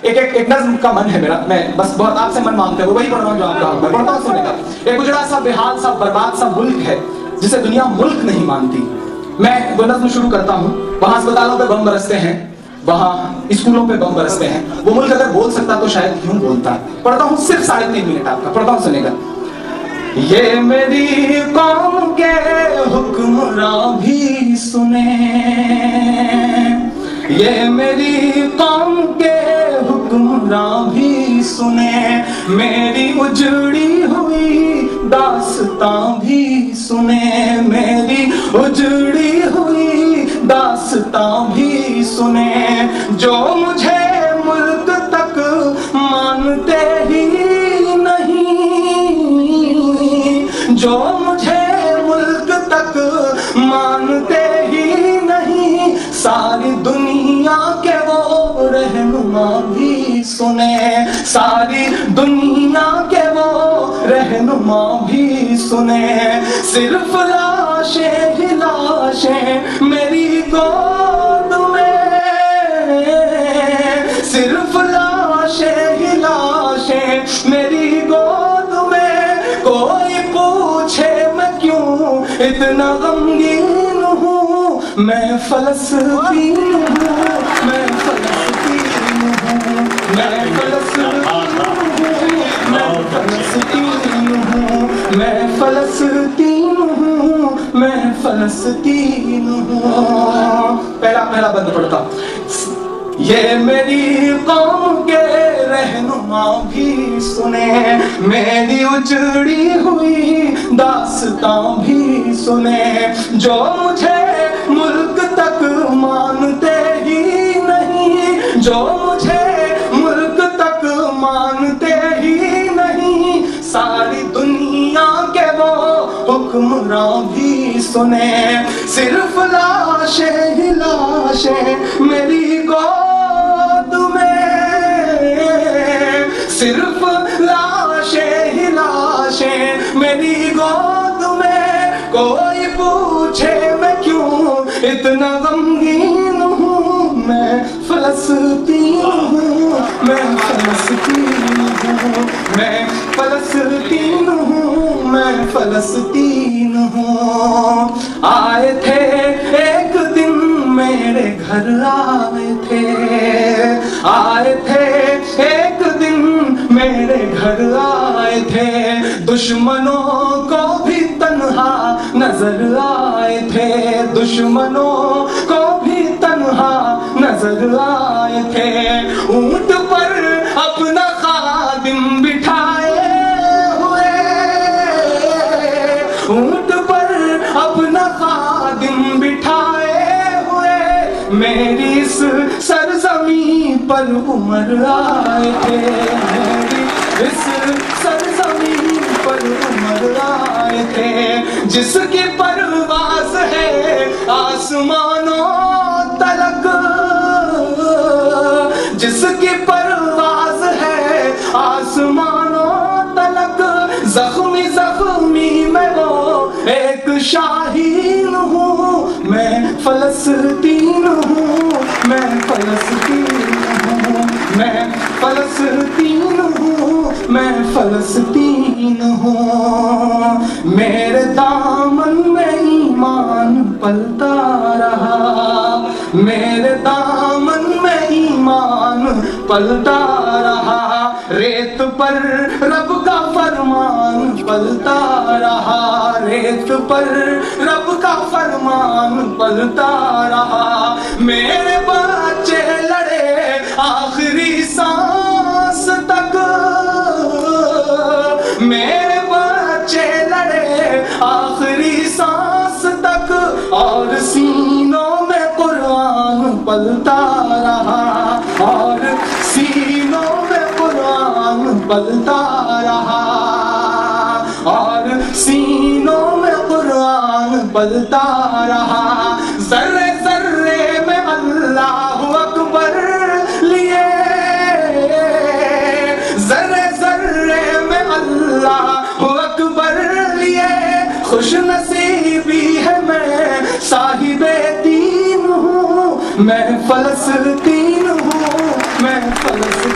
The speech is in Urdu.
ایک نظم کا من ہے میرا، میں بس بہت آپ سے من مانگتا ہے، وہ وہی پڑھ رہا ہوں جو آپ کا میں پڑھتا ہوں سننے کا۔ ایک اجڑا سا بےحال سا برباد سا ملک ہے جسے دنیا ملک نہیں مانتی۔ میں وہ نظم شروع کرتا ہوں۔ وہاں اسپتالوں پہ بم برستے ہیں، وہاں اسکولوں پہ بم برستے ہیں، وہ ملک اگر بول سکتا تو شاید کیوں بولتا۔ پڑھتا ہوں صرف 3.5 منٹ آپ کا، پڑھتا ہوں سننے کا۔ یہ میری قوم کے حکمراں بھی سنیں، یہ میری قوم کے حکمراں بھی سنیں، میری اجڑی ہوئی داستاں بھی سنیں، میری اجڑی ہوئی داستاں بھی سنیں، جو مجھے ملک تک مانتے ہی جو مجھے ملک تک مانتے ہی نہیں، ساری دنیا کے وہ رہنما بھی سنیں، ساری دنیا کے وہ رہنما بھی سنیں، صرف لاشیں ہی لاشیں میری گود میں، صرف لاشیں ہی لاشیں میری گود میں، کوئی پوچھے میں کیوں اتنا غمگین ہوں، میں فلسطین ہوں، میں فلسطین ہوں، میں فلسطین ہوں، میں فلسطین ہوں، میں فلسطین ہوں۔ پہلا بند پڑھتا۔ یہ میری قوم کے رہنما بھی سنیں، میری اجڑی ہوئی داستاں بھی سنیں، جو مجھے ملک تک مانتے ہی نہیں، جو مجھے ملک تک مانتے ہی نہیں، ساری دنیا کے وہ حکمراں بھی سنیں، صرف لاشیں ہی لاشیں میری گود میں، صرف لاشیں ہی لاشیں میری گود میں، کوئی پوچھے میں کیوں اتنا غمگین ہوں، میں فلسطین ہوں، میں فلسطین ہوں، میں فلسطین ہوں، میں فلسطین ہوں۔ آئے تھے ایک دن میرے گھر آئے تھے، آئے تھے ایک دن میرے گھر آئے تھے، دشمنوں کو بھی تنہا نظر آئے تھے، دشمنوں کو بھی تنہا نظر آئے تھے، اونٹ پر اپنا خادم بٹھائے ہوئے، اونٹ پر اپنا خادم بٹھائے ہوئے، میری اس سرزمین پر عمر آئے تھے، میری اس سرزمین پر عمر آئے تھے، جس کی پرواز ہے آسمانوں تلک، جس کی پرواز ہے آسمانوں تلک، زخمی زخمی میں وہ ایک شاہین ہوں، میں فلسطین ہوں، میں فلسطین ہوں، میں فلسطین ہوں، میں فلسطین ہوں، میرے دامن میں ایمان پلتا رہا، میرے دامن میں ایمان پلتا رہا، ریت پر رب کا فرمان پلتا رہا، ریت پر رب کا فرمان پلتا رہا، میرے بچے لڑے آخری سانس تک، میرے بچے لڑے آخری سانس تک، اور سینوں میں قرآن پلتا رہا، اور سینوں میں قرآن پلتا رہا، اور سینوں میں قرآن پلتا رہا، ذرے ذرے میں اللہ اکبر لیے، ذرے ذرے میں اللہ اکبر لیے، خوش نصیبی ہے میں صاحب دین ہوں، میں فلسطین ہوں، میں فلسطین